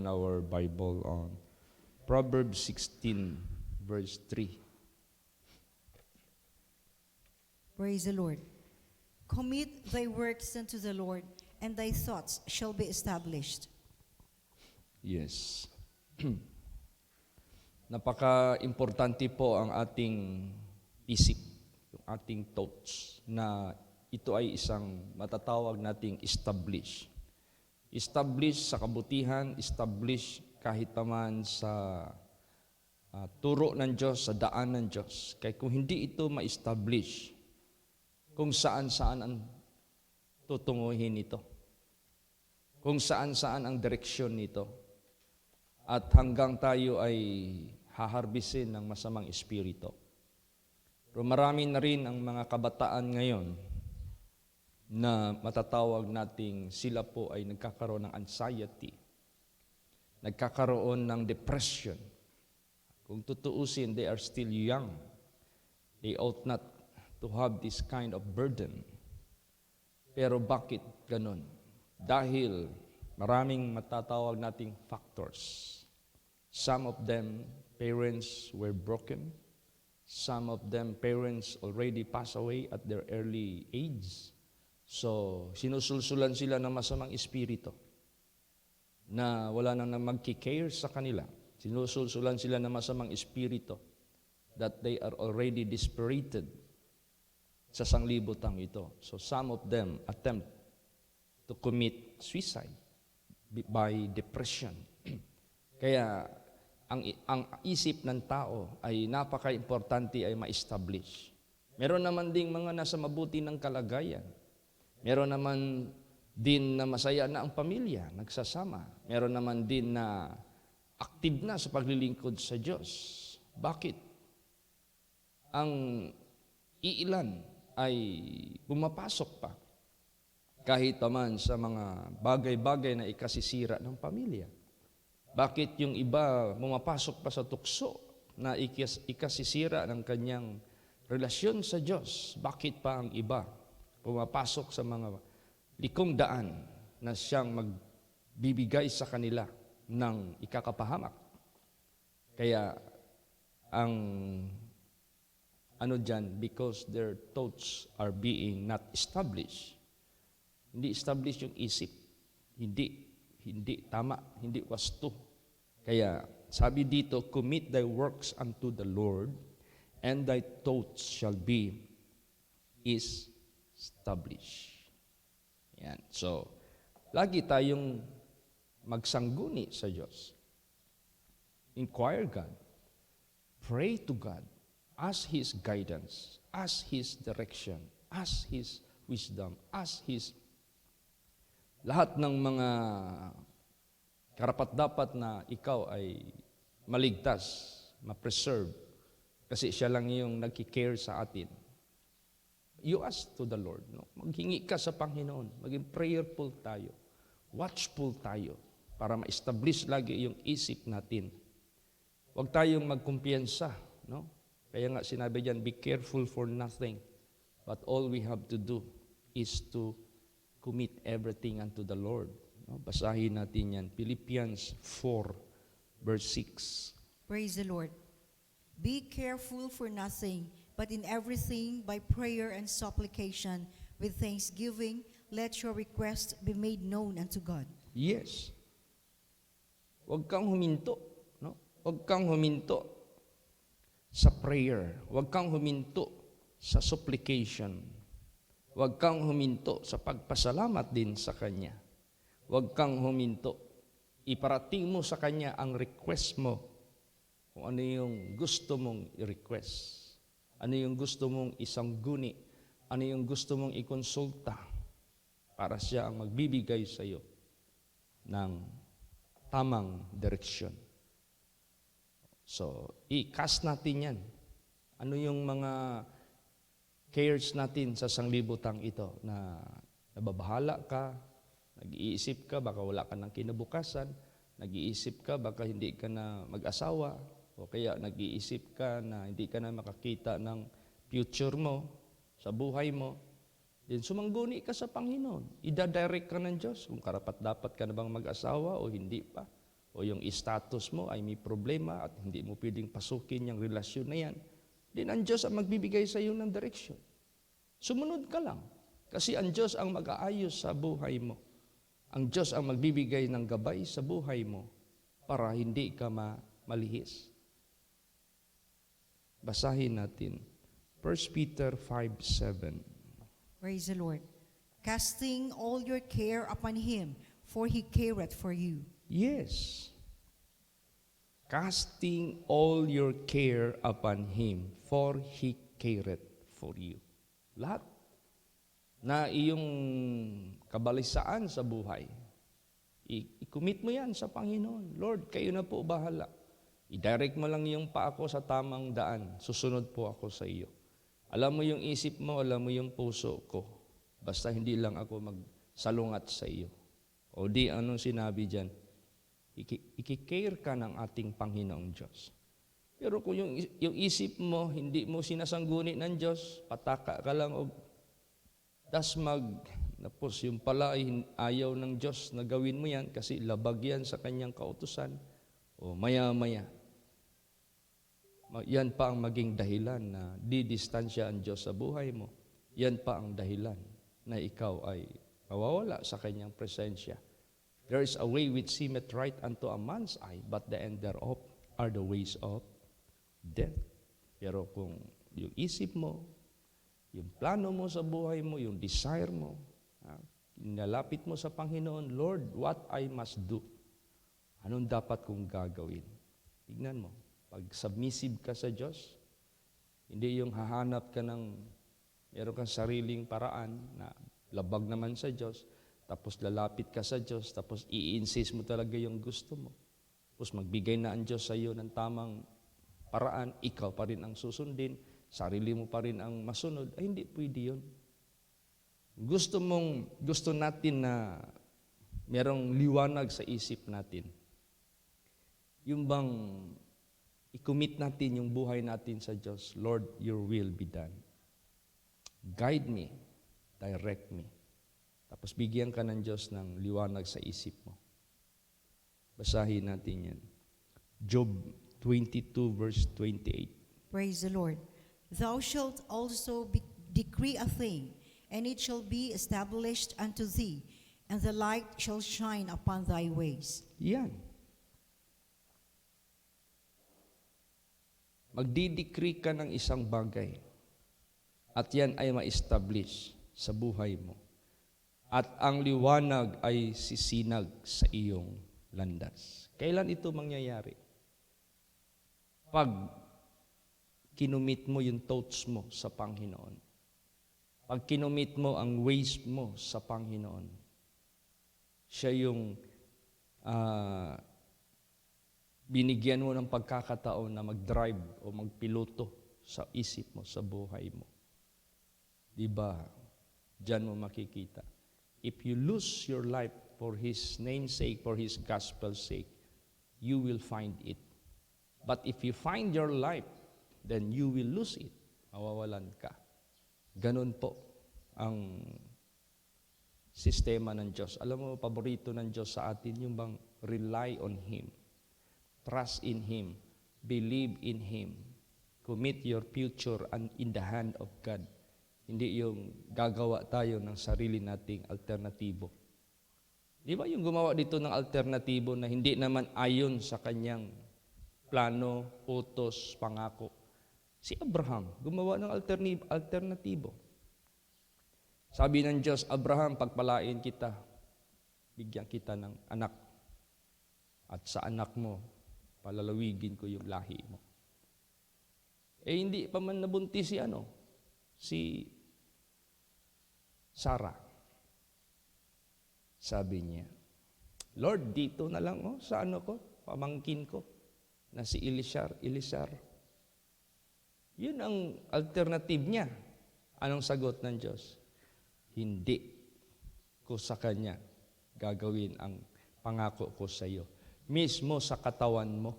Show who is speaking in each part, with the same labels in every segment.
Speaker 1: open our Bible on Proverbs 16, verse 3.
Speaker 2: Praise the Lord. Commit thy works unto the Lord, and thy thoughts shall be established.
Speaker 1: Yes. Napaka-importante po ang ating isip, yung ating thoughts, na ito ay isang matatawag nating establish. Establish sa kabutihan, establish kahit naman sa turo ng Diyos, sa daan ng Diyos. Kaya kung hindi ito ma-establish, kung saan-saan ang tutunguhin ito, kung saan-saan ang direksyon nito, at hanggang tayo ay haharbisin ng masamang espiritu. Pero marami na rin ang mga kabataan ngayon na matatawag nating sila po ay nagkakaroon ng anxiety, nagkakaroon ng depression. Kung tutuusin, they are still young. They ought not to have this kind of burden. Pero bakit ganun? Dahil maraming matatawag nating factors. Some of them, parents were broken. Some of them, parents already passed away at their early age. So, sinusulsulan sila ng masamang espiritu na wala nang magki-care sa kanila. Sinusulsulan sila ng masamang espiritu that they are already dispirited sa sanglibutang ito. So, some of them attempt to commit suicide by depression. Kaya ang isip ng tao ay napaka-importante ay ma-establish. Meron naman ding mga nasa mabuti ng kalagayan. Meron naman din na masaya na ang pamilya, nagsasama. Meron naman din na active na sa paglilingkod sa Diyos. Bakit? Ang iilan ay pumapasok pa kahit naman sa mga bagay-bagay na ikasisira ng pamilya. Bakit yung iba pumapasok pa sa tukso na ikasisira ng kanyang relasyon sa Diyos? Bakit pa ang iba pumapasok sa mga likong daan na siyang magbibigay sa kanila ng ikakapahamak? Kaya ang because their thoughts are being not established. Hindi established yung isip. Hindi tama, hindi wasto. Kaya sabi dito, commit thy works unto the Lord, and thy thoughts shall be established. Yan. So, lagi tayong magsangguni sa Diyos. Inquire God. Pray to God. Ask His guidance. Ask His direction. Ask His wisdom. Ask His lahat ng mga karapat-dapat na ikaw ay maligtas, ma-preserve, kasi siya lang yung nagki-care sa atin. You ask to the Lord. No? Maghingi ka sa Panginoon. Maging prayerful tayo. Watchful tayo para ma-establish lagi yung isip natin. Huwag tayong magkumpiyansa. No? Kaya nga sinabi diyan, be careful for nothing. But all we have to do is to commit everything unto the Lord. No? Basahin natin yan. Philippians 4, verse 6.
Speaker 2: Praise the Lord. Be careful for nothing, but in everything by prayer and supplication with thanksgiving, let your request be made known unto God.
Speaker 1: Yes. Huwag kang huminto. No? Huwag kang huminto sa prayer. Huwag kang huminto sa supplication. Huwag kang huminto sa pagpasalamat din sa Kanya. Huwag kang huminto. Iparating mo sa Kanya ang request mo. Kung ano yung gusto mong i-request. Ano yung gusto mong isangguni. Ano yung gusto mong ikonsulta. Para siya ang magbibigay sa iyo ng tamang direksyon. So, i-cast natin yan. Ano yung mga cares natin sa sanglibutang ito na nababahala ka, nag-iisip ka, baka wala ka ng kinabukasan, nag-iisip ka, baka hindi ka na mag-asawa, o kaya nag-iisip ka na hindi ka na makakita ng future mo, sa buhay mo, then sumangguni ka sa Panginoon. Ida-direct ka ng Diyos kung karapat-dapat ka na bang mag-asawa o hindi pa. o yung status mo ay may problema at hindi mo pwedeng pasukin yung relasyon na yan, then ang Diyos ang magbibigay sa iyo ng direksyon. Sumunod ka lang. Kasi ang Diyos ang mag-aayos sa buhay mo. Ang Diyos ang magbibigay ng gabay sa buhay mo para hindi ka malihis. Basahin natin. 1 Peter 5:7.
Speaker 2: Praise the Lord. Casting all your care upon Him, for He careth for you.
Speaker 1: Yes. Casting all your care upon Him, for He careth for you. Lahat na iyong kabalisaan sa buhay, i-commit mo yan sa Panginoon. Lord, kayo na po bahala. I-direct mo lang yung paa ko sa tamang daan. Susunod po ako sa iyo. Alam mo yung isip mo, alam mo yung puso ko. Basta hindi lang ako magsalungat sa iyo. O di, anong sinabi dyan? Ikikare ka ng ating Panginoong Diyos. Pero kung yung isip mo, hindi mo sinasangguni ng Diyos, pataka ka lang o tapos yung pala ay ayaw ng Diyos na gawin mo yan kasi labag yan sa kanyang kautusan. O maya-maya, yan pa ang maging dahilan na didistansya ang Diyos sa buhay mo. Yan pa ang dahilan na ikaw ay mawawala sa kanyang presensya. There is a way which seemeth right unto a man's eye, but the end thereof are the ways of death. Pero kung yung isip mo, yung plano mo sa buhay mo, yung desire mo, nalapit mo sa Panginoon, Lord, what I must do? Anong dapat kong gagawin? Tignan mo, pag submissive ka sa Diyos, hindi yung hahanap ka ng, meron kang sariling paraan na labag naman sa Diyos, tapos lalapit ka sa Diyos, tapos i-insist mo talaga yung gusto mo. Tapos magbigay na ang Diyos sa iyo ng tamang paraan, ikaw pa rin ang susundin, sarili mo pa rin ang masunod, ay hindi pwede yun. Gusto natin na merong liwanag sa isip natin. Yung bang i-commit natin yung buhay natin sa Diyos, Lord, your will be done. Guide me, direct me. Tapos bigyan ka ng Diyos ng liwanag sa isip mo. Basahin natin yan. Job 22 verse 28.
Speaker 2: Praise the Lord. Thou shalt also decree a thing, and it shall be established unto thee, and the light shall shine upon thy ways.
Speaker 1: Yan. Magdidecree ka ng isang bagay, at yan ay ma-establish sa buhay mo. At ang liwanag ay sisinag sa iyong landas. Kailan ito mangyayari? Pag kinumit mo yung thoughts mo sa Panginoon. Pag kinumit mo ang ways mo sa Panginoon. Siya yung binigyan mo ng pagkakataon na mag-drive o magpiloto sa isip mo, sa buhay mo. Diba? Diyan mo makikita. If you lose your life for His name's sake, for His gospel's sake, you will find it. But if you find your life, then you will lose it. Mawawalan ka. Ganun po ang sistema ng Diyos. Alam mo, paborito ng Diyos sa atin yung bang rely on Him. Trust in Him. Believe in Him. Commit your future in the hand of God. Hindi yung gagawa tayo ng sarili nating alternatibo. Di ba yung gumawa dito ng alternatibo na hindi naman ayon sa kanyang plano, utos, pangako? Si Abraham, gumawa ng alternatibo. Sabi ng Diyos, Abraham, pagpalain kita, bigyan kita ng anak. At sa anak mo, palalawigin ko yung lahi mo. Eh hindi pa man nabuntis si Sarah. Sabi niya, Lord, dito na lang sa pamangkin ko, na si Eliezer. Yun ang alternative niya. Anong sagot ng Diyos? Hindi ko sa kanya gagawin ang pangako ko sa iyo. Mismo sa katawan mo.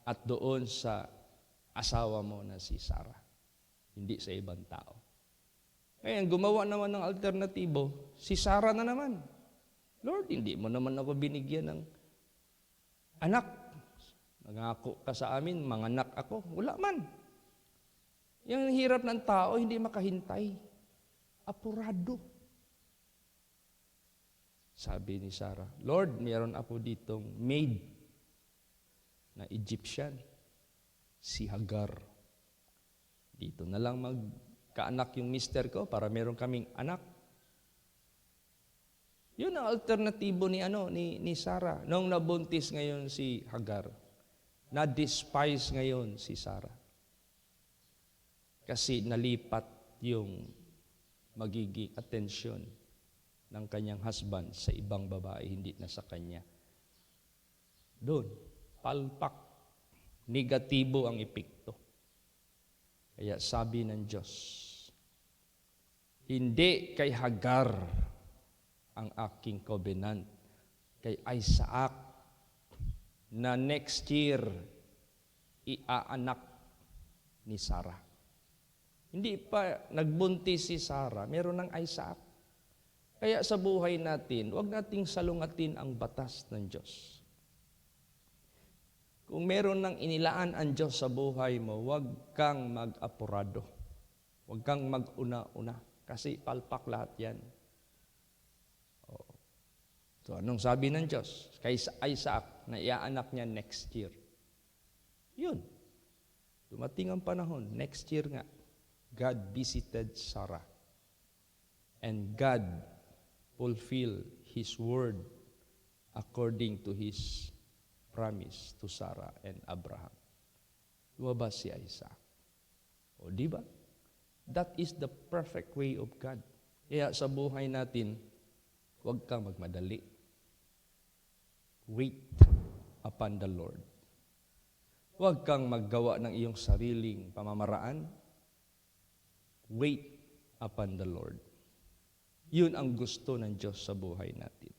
Speaker 1: At doon sa asawa mo na si Sarah. Hindi sa ibang tao. Ngayon, gumawa naman ng alternatibo, si Sarah na naman. Lord, hindi mo naman ako binigyan ng anak. Nangako ka sa amin, manganak ako. Wala man. Yung hirap ng tao, hindi makahintay. Apurado. Sabi ni Sarah, Lord, meron ako ditong maid na Egyptian, si Hagar. Dito na lang magkaanak yung mister ko para meron kaming anak. Yun ang alternatibo ni Sarah. Noong nabuntis ngayon si Hagar, na-despise ngayon si Sarah. Kasi nalipat yung magiging atensyon ng kanyang husband sa ibang babae, hindi na sa kanya. Doon, palpak, negatibo ang epekto. Kaya sabi ng Diyos, hindi kay Hagar ang aking covenant, kay Isaac, na next year, iaanak ni Sarah. Hindi pa nagbuntis si Sarah, meron ng Isaac. Kaya sa buhay natin, huwag nating salungatin ang batas ng Diyos. Kung meron ng inilaan ang Diyos sa buhay mo, huwag kang mag-apurado. Huwag kang mag-una-una. Kasi palpak lahat yan. So anong sabi ng Diyos? Kay Isaac, na iaanak niya next year. Yun. Dumating ang panahon, next year nga, God visited Sarah. And God fulfill His word according to His promise to Sarah and Abraham. Lumabas si Isaac. O di ba? That is the perfect way of God. Kaya sa buhay natin, huwag kang magmadali. Wait upon the Lord. Huwag kang maggawa ng iyong sariling pamamaraan. Wait upon the Lord. Yun ang gusto ng Diyos sa buhay natin.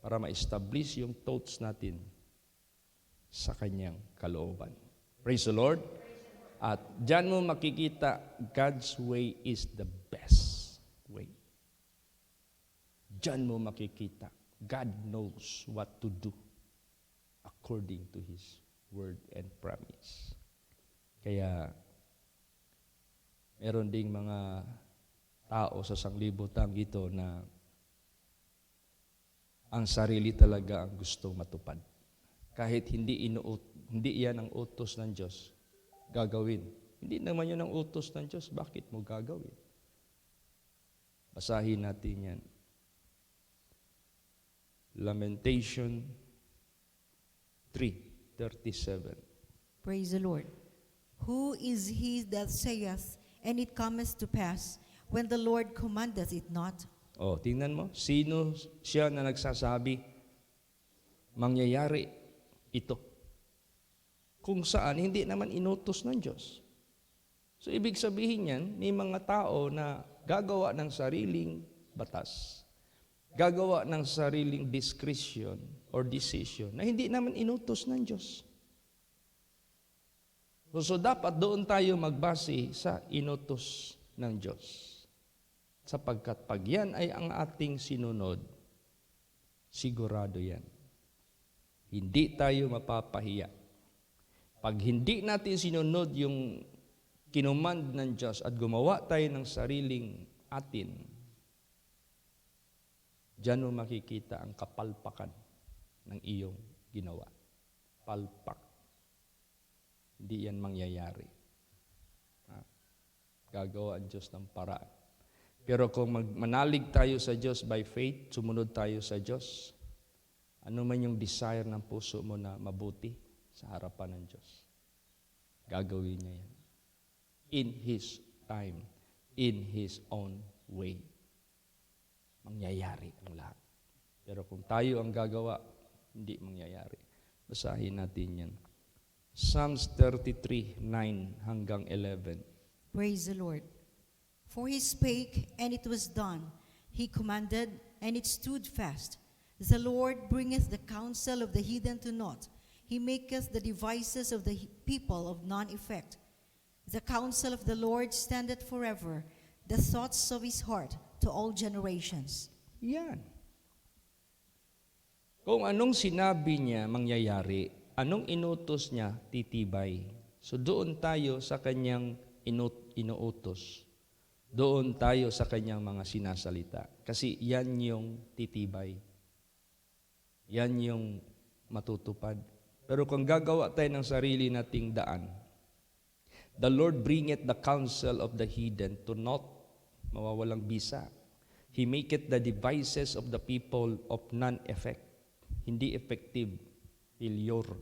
Speaker 1: Para ma-establish yung thoughts natin sa Kanyang kalooban. Praise the Lord. At dyan mo makikita, God's way is the best way. Dyan mo makikita, God knows what to do according to His word and promise. Kaya, meron ding mga tao sa sanglibutan ito na ang sarili talaga ang gusto matupad. Kahit hindi yan ang utos ng Diyos, gagawin. Hindi naman yun ang utos ng Diyos, bakit mo gagawin? Basahin natin yan. Lamentation 3:37.
Speaker 2: Praise the Lord. Who is he that saith, and it cometh to pass, when the Lord commandeth it not?
Speaker 1: Oh, tingnan mo, sino siya na nagsasabi, mangyayari ito. Kung saan, hindi naman inutos ng Diyos. So, ibig sabihin yan, may mga tao na gagawa ng sariling batas, gagawa ng sariling discretion or decision na hindi naman inutos ng Diyos. So dapat doon tayo magbase sa inutos ng Diyos. Sapagkat pag yan ay ang ating sinunod, sigurado yan. Hindi tayo mapapahiya. Pag hindi natin sinunod yung kinumand ng Diyos at gumawa tayo ng sariling atin, diyan mo makikita ang kapalpakan ng iyong ginawa. Palpak. Hindi yan mangyayari. Gagawa ang Diyos ng paraan. Pero kung manalig tayo sa Diyos by faith, sumunod tayo sa Diyos, ano man yung desire ng puso mo na mabuti sa harapan ng Diyos, gagawin niya yan. In His time, in His own way. Mangyayari ang lahat. Pero kung tayo ang gagawa, hindi mangyayari. Basahin natin yan. Psalms 33:9 hanggang 11.
Speaker 2: Praise the Lord. For He spake, and it was done. He commanded, and it stood fast. The Lord bringeth the counsel of the heathen to naught. He maketh the devices of the people of none effect. The counsel of the Lord standeth forever, the thoughts of His heart to all generations.
Speaker 1: Yan. Kung anong sinabi niya mangyayari, anong inutos niya titibay. So doon tayo sa kanyang inuutos. Doon tayo sa kanyang mga sinasalita. Kasi yan yung titibay. Yan yung matutupad. Pero kung gagawa tayo ng sarili nating daan, the Lord bringeth the counsel of the heathen to naught, mawawalang bisa. He maketh the devices of the people of none effect. Hindi effective, failure,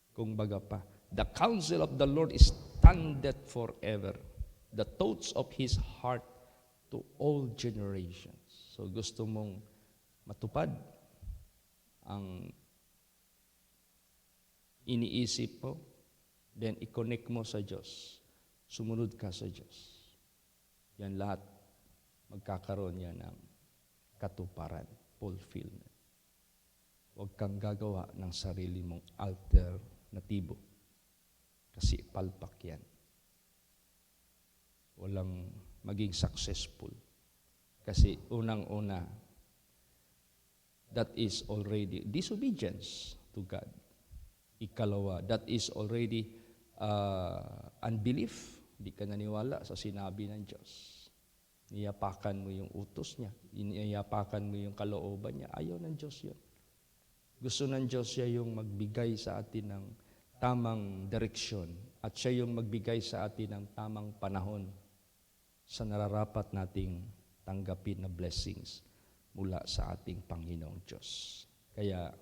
Speaker 1: kung baga pa. The counsel of the Lord standeth forever. The thoughts of His heart to all generations. So gusto mong matupad ang iniisip mo, then i-connect mo sa Diyos. Sumunod ka sa Diyos. Yan lahat, magkakaroon yan ng katuparan, fulfillment. Huwag kang gagawa ng sarili mong alternatibo. Kasi palpak yan. Walang maging successful. Kasi unang-una, that is already disobedience to God. Ikalawa, that is already unbelief. Hindi ka naniwala sa sinabi ng Diyos. Niyapakan mo yung utos niya. Niyapakan mo yung kalooban niya. Ayaw ng Diyos yun. Gusto ng Diyos siya yung magbigay sa atin ng tamang direksyon at siya yung magbigay sa atin ng tamang panahon sa nararapat nating tanggapin na blessings mula sa ating Panginoong Diyos. Kaya,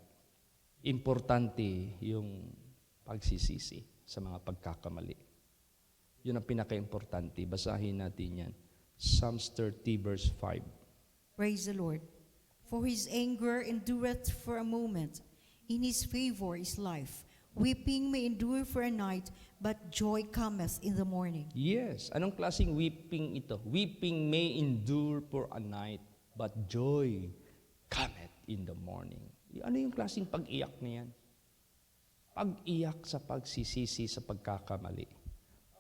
Speaker 1: importante yung pagsisisi sa mga pagkakamali. Yun ang pinaka-importante. Basahin natin yan. Psalms 30 verse 5.
Speaker 2: Praise the Lord. For his anger endureth for a moment. In his favor is life. Weeping may endure for a night, but joy cometh in the morning.
Speaker 1: Yes. Anong klaseng weeping ito? Weeping may endure for a night, but joy cometh in the morning. Ano yung klaseng pag-iyak na yan? Pag-iyak sa pagsisisi sa pagkakamali.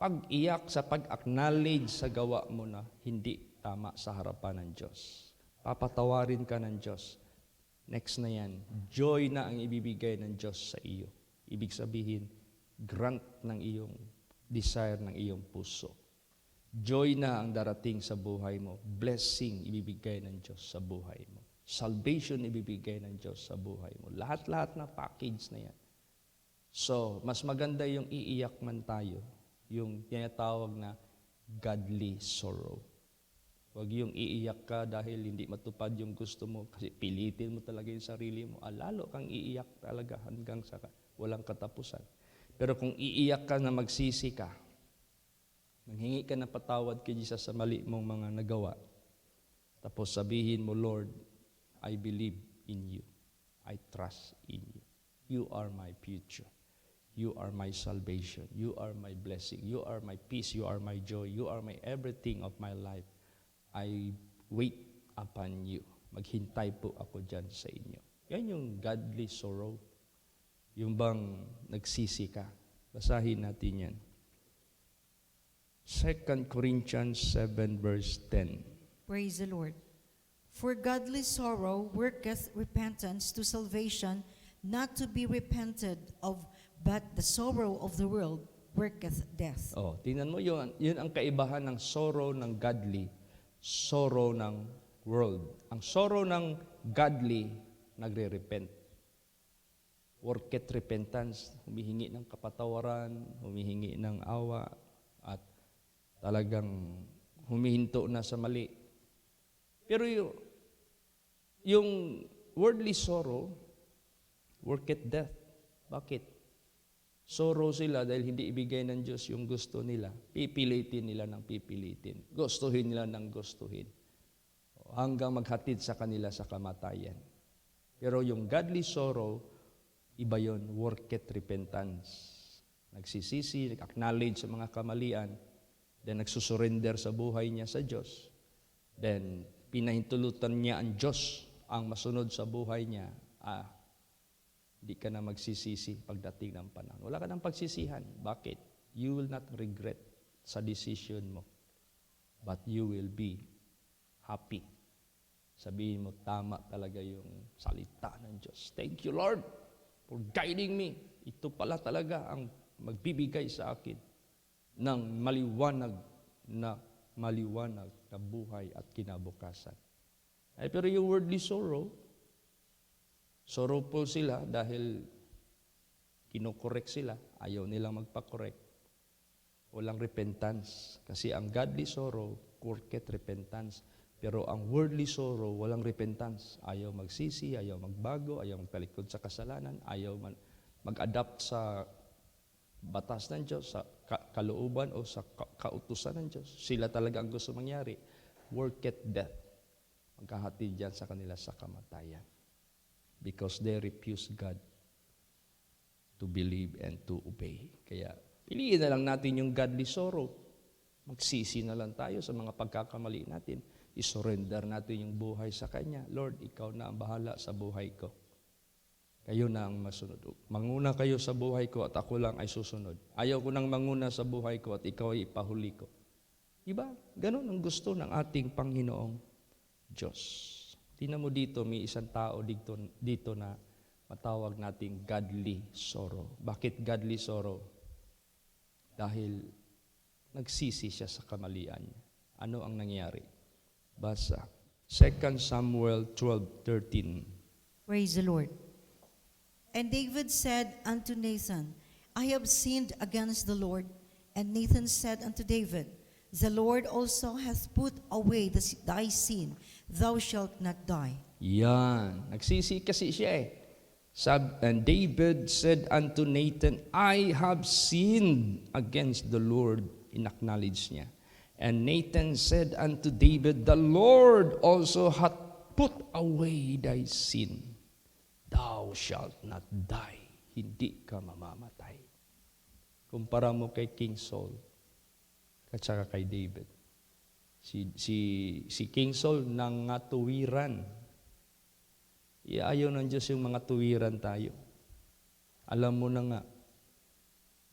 Speaker 1: Pag-iyak sa pag-acknowledge sa gawa mo na hindi tama sa harapan ng Diyos. Papatawarin ka ng Diyos. Next na yan, joy na ang ibibigay ng Diyos sa iyo. Ibig sabihin, grant ng iyong desire ng iyong puso. Joy na ang darating sa buhay mo. Blessing ibibigay ng Diyos sa buhay mo. Salvation ibibigay ng Diyos sa buhay mo. Lahat-lahat na package na yan. So, mas maganda yung iiyak man tayo, yung tinatawag na godly sorrow. Huwag yung iiyak ka dahil hindi matupad yung gusto mo kasi pilitin mo talaga yung sarili mo. Lalo kang iiyak talaga hanggang sa walang katapusan. Pero kung iiyak ka na magsisi ka, manghingi ka ng patawad kay Jesus sa mali mong mga nagawa, tapos sabihin mo, Lord, I believe in you. I trust in you. You are my future. You are my salvation. You are my blessing. You are my peace. You are my joy. You are my everything of my life. I wait upon you. Maghintay po ako dyan sa inyo. Yan yung godly sorrow. Yung bang nagsisi ka. Basahin natin yan. 2 Corinthians 7 verse 10.
Speaker 2: Praise the Lord. For godly sorrow worketh repentance to salvation, not to be repented of, but the sorrow of the world worketh death.
Speaker 1: Tingnan mo yun ang kaibahan ng sorrow ng godly, sorrow ng world. Ang sorrow ng godly, nagre-repent. Worketh repentance, humihingi ng kapatawaran, humihingi ng awa, at talagang humihinto na sa mali. Pero yung worldly sorrow, worketh death. Bakit? Sorrow sila dahil hindi ibigay ng Diyos yung gusto nila. Pipilitin nila ng pipilitin. Gustuhin nila ng gustuhin. Hanggang maghatid sa kanila sa kamatayan. Pero yung godly sorrow, iba yun, worketh repentance. Nagsisisi, nag-acknowledge sa mga kamalian, then nagsusurrender sa buhay niya sa Diyos. Then, pinahintulutan niya ang Diyos ang masunod sa buhay niya. Di ka na magsisisi pagdating ng panahon. Wala ka nang pagsisihan. Bakit? You will not regret sa decision mo. But you will be happy Sabihin mo, tama talaga yung salita ng Diyos. Thank you, Lord, for guiding me. Ito pala talaga ang magbibigay sa akin ng maliwanag na buhay at kinabukasan. Ay, pero yung worldly sorrow, sorrowful sila dahil kinokorek sila, ayaw nilang magpakorek. Walang repentance. Kasi ang godly sorrow, correct repentance. Pero ang worldly sorrow, walang repentance. Ayaw magsisi, ayaw magbago, ayaw magpalikod sa kasalanan, ayaw mag-adapt sa batas ng Diyos, sa kalooban o sa kautusan ng Diyos. Sila talaga ang gusto mangyari. Worketh death. Magkahatid yan sa kanila sa kamatayan. Because they refuse God to believe and to obey. Kaya piliin na lang natin yung godly sorrow. Magsisi na lang tayo sa mga pagkakamali natin. I-surrender natin yung buhay sa Kanya. Lord, Ikaw na ang bahala sa buhay ko. Kayo na ang masunod. Manguna kayo sa buhay ko at ako lang ay susunod. Ayaw ko nang manguna sa buhay ko at ikaw ay ipahuli ko. Diba? Ganon ang gusto ng ating Panginoong Diyos. Tingnan mo dito, may isang tao dito na matawag nating godly sorrow. Bakit godly sorrow? Dahil nagsisi siya sa kamalian niya. Ano ang nangyari? Basa. 2 Samuel 12:13.
Speaker 2: Praise the Lord. And David said unto Nathan, I have sinned against the Lord. And Nathan said unto David, The Lord also hath put away thy sin. Thou shalt not die.
Speaker 1: Yan. Nagsisi kasi siya eh. And David said unto Nathan, I have sinned against the Lord. In-acknowledge niya. And Nathan said unto David, The Lord also hath put away thy sin. Thou shalt not die. Hindi ka mamamatay. Kumpara mo kay King Saul at saka kay David. Si King Saul nangatuwiran. Ayaw ng Diyos yung mga tuwiran tayo. Alam mo na nga,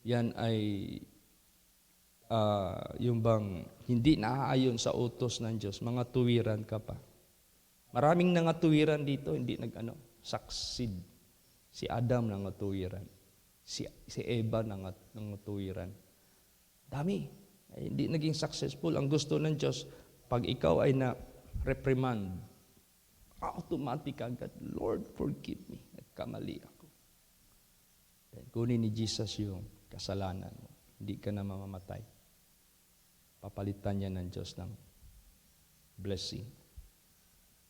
Speaker 1: yan ay yung bang hindi naaayon sa utos ng Diyos, mga tuwiran ka pa. Maraming nangatuwiran dito, hindi succeed. Si Adam nangatuwiran. Si Eva nangatuwiran. Dami. Ay, hindi naging successful. Ang gusto ng Diyos, pag ikaw ay na-reprimand, automatic agad, Lord, forgive me. Nagkamali ako. Then, kunin ni Jesus yung kasalanan mo. Hindi ka na mamamatay. Papalitan niya ng Diyos ng blessing,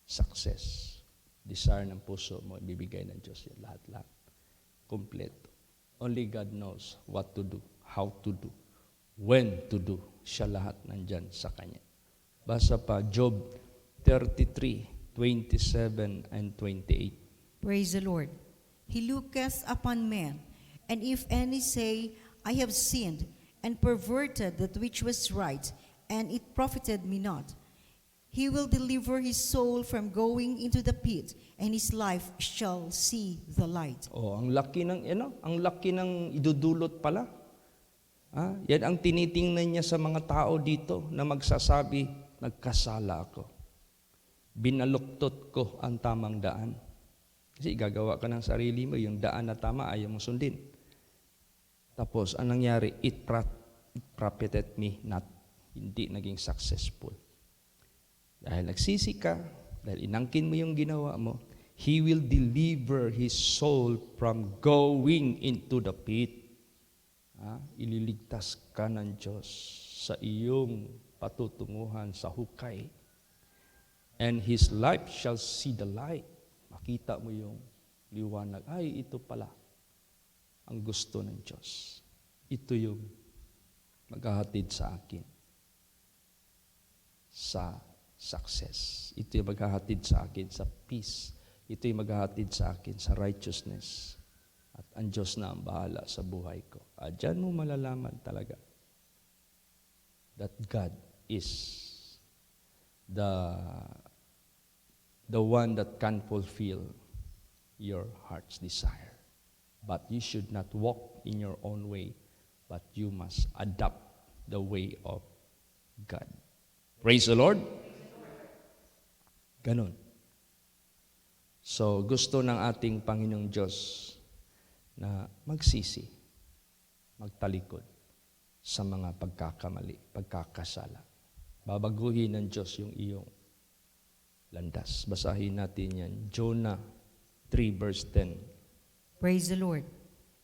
Speaker 1: success, desire ng puso mo, ibibigay ng Diyos yan, lahat-lahat. Kompleto. Only God knows what to do, how to do, when to do. Siya lahat nandyan sa Kanya. Basa pa, Job 33:27 and 28.
Speaker 2: Praise the Lord. He looketh upon men, and if any say, I have sinned, and perverted that which was right, and it profited me not, He will deliver his soul from going into the pit, and his life shall see the light.
Speaker 1: Oh, ang laki ng idudulot pala. Yan ang tinitingnan niya sa mga tao dito na magsasabi, nagkasala ako. Binaluktot ko ang tamang daan. Kasi gagawa ka ng sarili mo, yung daan na tama ayaw mo sundin. Tapos, ang nangyari, it profited me not. Hindi naging successful. Dahil nagsisi ka, dahil inangkin mo yung ginawa mo, He will deliver his soul from going into the pit. Ililigtas ka ng Diyos sa iyong patutunguhan sa hukay. And his life shall see the light. Makita mo yung liwanag. Ay, ito pala ang gusto ng Diyos. Ito yung maghahatid sa akin sa success. Ito yung maghahatid sa akin sa peace. Ito yung maghahatid sa akin sa righteousness. At ang Diyos na ang bahala sa buhay ko. Diyan mo malalaman talaga that God is the one that can fulfill your heart's desire. But you should not walk in your own way, but you must adopt the way of God. Praise the Lord. Ganon. So, gusto ng ating Panginoong Diyos na magsisi, magtalikod sa mga pagkakamali, pagkakasala. Babaguhin ng Diyos yung iyong landas. Basahin natin yan. Jonah 3 verse 10.
Speaker 2: Praise the Lord.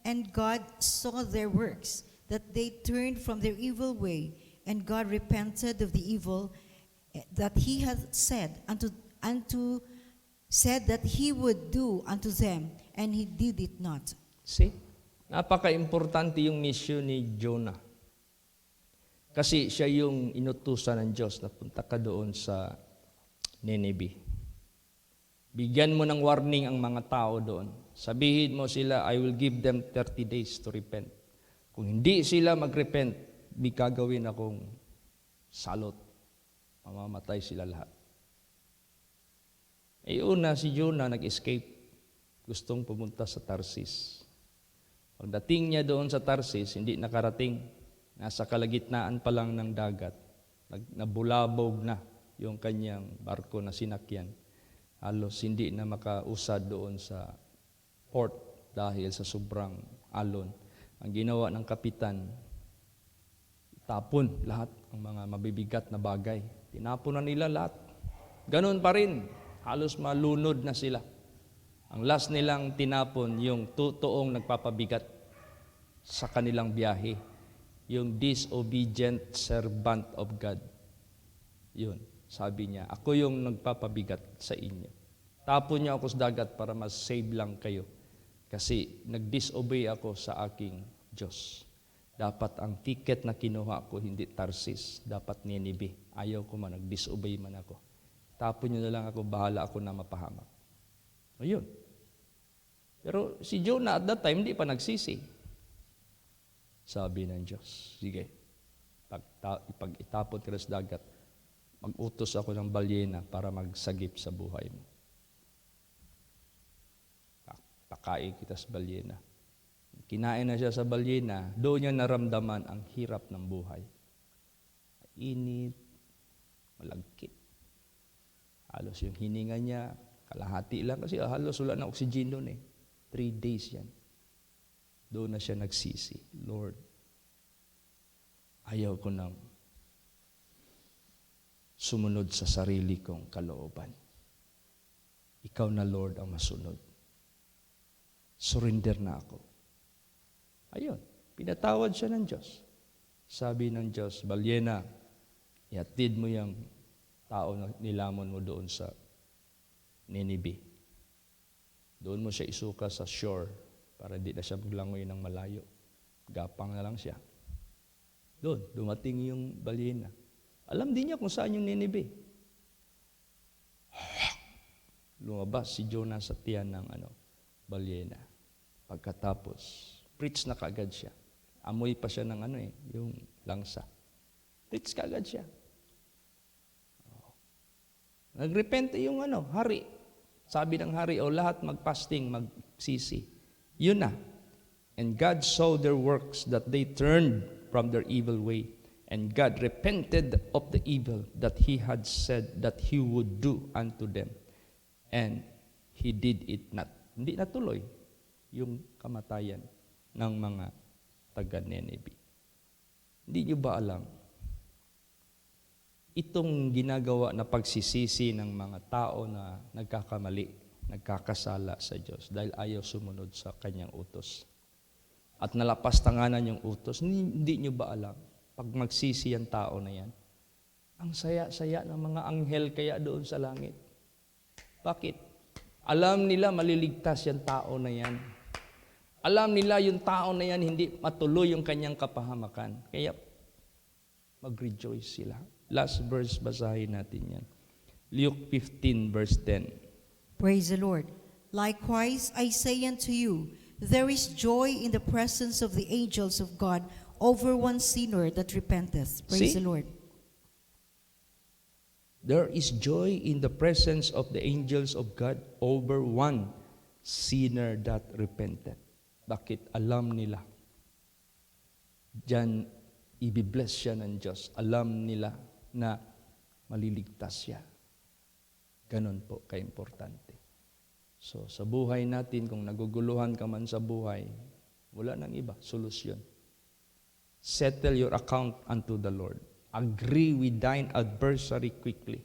Speaker 2: And God saw their works, that they turned from their evil way, and God repented of the evil that he had said said that he would do unto them, and he did it not.
Speaker 1: See? Napaka-importante yung mission ni Jonah. Kasi siya yung inutusan ng Diyos na punta ka doon sa Nineveh. Bigyan mo ng warning ang mga tao doon. Sabihin mo sila, I will give them 30 days to repent. Kung hindi sila mag-repent, gagawin akong salot. Mamamatay sila lahat. Una, si Jonah nag-escape. Gustong pumunta sa Tarsis. Pagdating niya doon sa Tarsis, hindi nakarating. Nasa kalagitnaan pa lang ng dagat. Nabulabog na yung kanyang barko na sinakyan. Halos hindi na makausad doon sa port dahil sa sobrang alon. Ang ginawa ng kapitan, tapon lahat ang mga mabibigat na bagay. Tinapon na nila lahat. Ganon pa rin. Halos malunod na sila. Ang last nilang tinapon, yung totoong nagpapabigat sa kanilang biyahe. Yung disobedient servant of God. Yun, sabi niya, ako yung nagpapabigat sa inyo. Tapon niyo ako sa dagat para mas save lang kayo. Kasi nag-disobey ako sa aking Diyos. Dapat ang ticket na kinuha ko, hindi Tarsis, dapat Nineveh. Ayaw ko man, nag-disobey man ako. Tapon niyo na lang ako, bahala ako na mapahamak. Ayun. Pero si Jonah at that time, hindi pa nagsisi. Sabi ng Diyos, sige, pag itapon ka sa dagat, mag-utos ako ng balyena para magsagip sa buhay mo. Pakain kita sa balyena. Kinain na siya sa balyena, doon niya naramdaman ang hirap ng buhay. Init, malagkit. Halos yung hininga niya, kalahati lang kasi halos wala na oxygen doon 3 days yan. Doon na siya nagsisi. Lord, ayaw ko nang sumunod sa sarili kong kalooban. Ikaw na, Lord, ang masunod. Surrender na ako. Ayun, pinatawad siya ng Diyos. Sabi ng Diyos, balyena, ihatid mo yung tao na nilamon mo doon sa Nineveh. Doon mo siya isuka sa shore para hindi na siya maglangoy ng malayo. Gapang na lang siya. Doon, dumating yung balyena. Alam din niya kung saan yung Nineveh. Lumabas si Jonah sa tiyan ng balyena. Pagkatapos, preach na kaagad siya. Amoy pa siya ng yung langsa. Preach kaagad siya. Nagrepente yung hari. Sabi ng hari, lahat mag-fasting, magsisi. Yun na. And God saw their works, that they turned from their evil way. And God repented of the evil that He had said that He would do unto them. And He did it not. Hindi natuloy yung kamatayan ng mga taga-Nineveh. Hindi nyo ba alam? Itong ginagawa na pagsisisi ng mga tao na nagkakamali, nagkakasala sa Diyos dahil ayaw sumunod sa Kanyang utos. At nalapastanganan yung utos, hindi nyo ba alam? Pag magsisi ang tao na yan, ang saya-saya ng mga anghel kaya doon sa langit. Bakit? Alam nila maliligtas yung tao na yan. Alam nila yung tao na yan hindi matuloy yung kanyang kapahamakan. Kaya mag-rejoice sila. Last verse, basahin natin yan. Luke 15 verse 10.
Speaker 2: Praise the Lord. Likewise, I say unto you, there is joy in the presence of the angels of God over one sinner that repenteth. Praise the Lord.
Speaker 1: There is joy in the presence of the angels of God over one sinner that repented. Bakit? Alam nila. Diyan, ibibless siya ng Diyos. Alam nila na maliligtas siya. Ganon po, kaimportante. So sa buhay natin, kung naguguluhan ka man sa buhay, wala nang iba, solusyon. Settle your account unto the Lord. Agree with thine adversary quickly.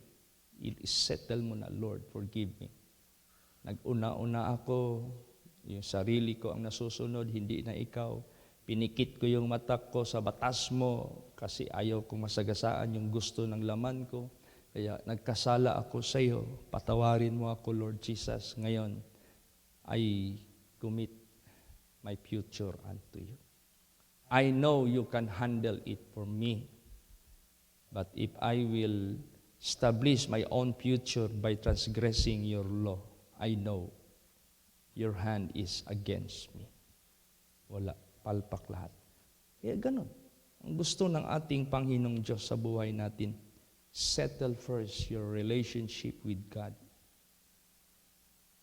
Speaker 1: I-settle mo na, Lord, forgive me. Nag-una-una ako, yung sarili ko ang nasusunod, hindi na ikaw. Pinikit ko yung mata ko sa batas mo kasi ayaw kong masagasaan yung gusto ng laman ko. Kaya nagkasala ako sa iyo. Patawarin mo ako, Lord Jesus. Ngayon, I commit my future unto you. I know you can handle it for me. But if I will establish my own future by transgressing your law, I know your hand is against me. Wala, palpak lahat. Kaya ganun. Ang gusto ng ating Panginoong Diyos sa buhay natin, settle first your relationship with God.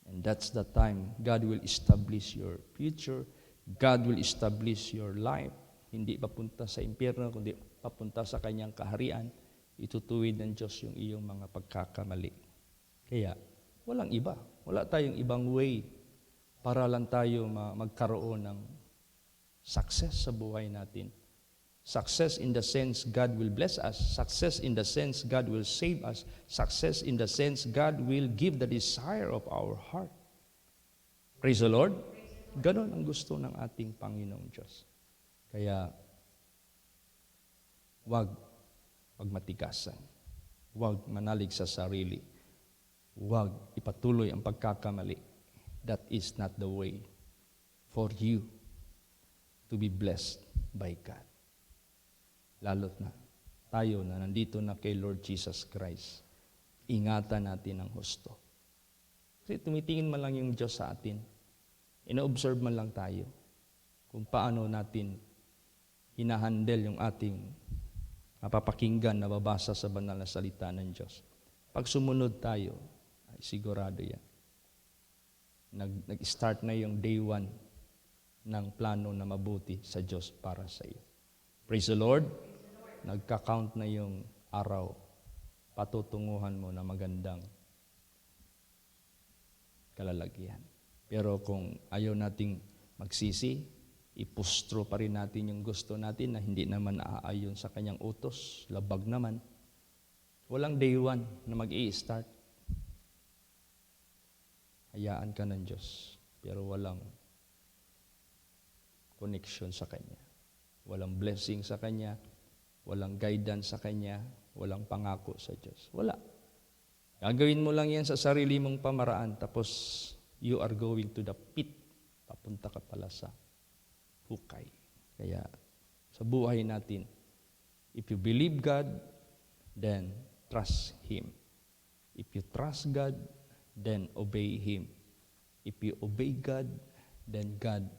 Speaker 1: And that's the time God will establish your future. God will establish your life. Hindi papunta sa impyerno, kundi papunta sa kanyang kaharian. Itutuwid ng Diyos yung iyong mga pagkakamali. Kaya, walang iba. Wala tayong ibang way para lang tayo magkaroon ng success sa buhay natin. Success in the sense God will bless us. Success in the sense God will save us. Success in the sense God will give the desire of our heart. Praise the Lord. Ganon ang gusto ng ating Panginoong Diyos. Kaya, wag matigasan. Wag manalig sa sarili. Wag ipatuloy ang pagkakamali. That is not the way for you to be blessed by God. Lalo't na tayo na nandito na kay Lord Jesus Christ, ingatan natin ang husto. Kasi tumitingin man lang yung Diyos sa atin, ina-observe man lang tayo kung paano natin hinahandle yung ating mapapakinggan na babasa sa banal na salita ng Diyos. Pag sumunod tayo, ay sigurado yan. Nag-start na yung day 1 ng plano na mabuti sa Diyos para sa iyo. Praise the Lord. Nagka-count na yung araw. Patutunguhan mo na magandang kalalagyan. Pero kung ayaw nating magsisi, ipustro pa rin natin yung gusto natin na hindi naman aayon sa kanyang utos, labag naman. Walang day 1 na mag-i-start. Hayaan ka ng Diyos, pero walang connection sa Kanya. Walang blessing sa Kanya, walang guidance sa Kanya, walang pangako sa Diyos. Wala. Gagawin mo lang yan sa sarili mong pamaraan, tapos you are going to the pit. Papunta ka pala sa hukay. Kaya sa buhay natin, if you believe God, then trust Him. If you trust God, then obey Him. If you obey God, then God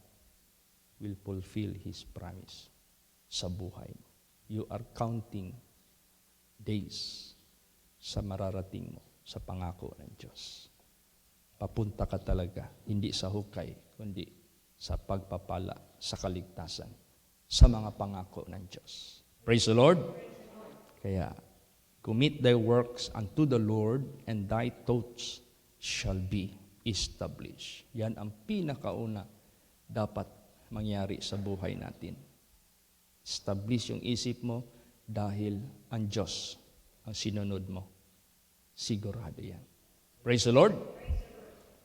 Speaker 1: will fulfill His promise sa buhay mo. You are counting days sa mararating mo sa pangako ng Diyos. Papunta ka talaga, hindi sa hukay, kundi sa pagpapala, sa kaligtasan, sa mga pangako ng Diyos. Praise the Lord. Kaya, commit thy works unto the Lord, and thy thoughts shall be established. Yan ang pinakauna dapat mangyari sa buhay natin. Establish yung isip mo dahil ang Diyos ang sinunod mo. Sigurado yan. Praise the Lord.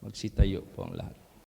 Speaker 1: Magsitayo po ang lahat.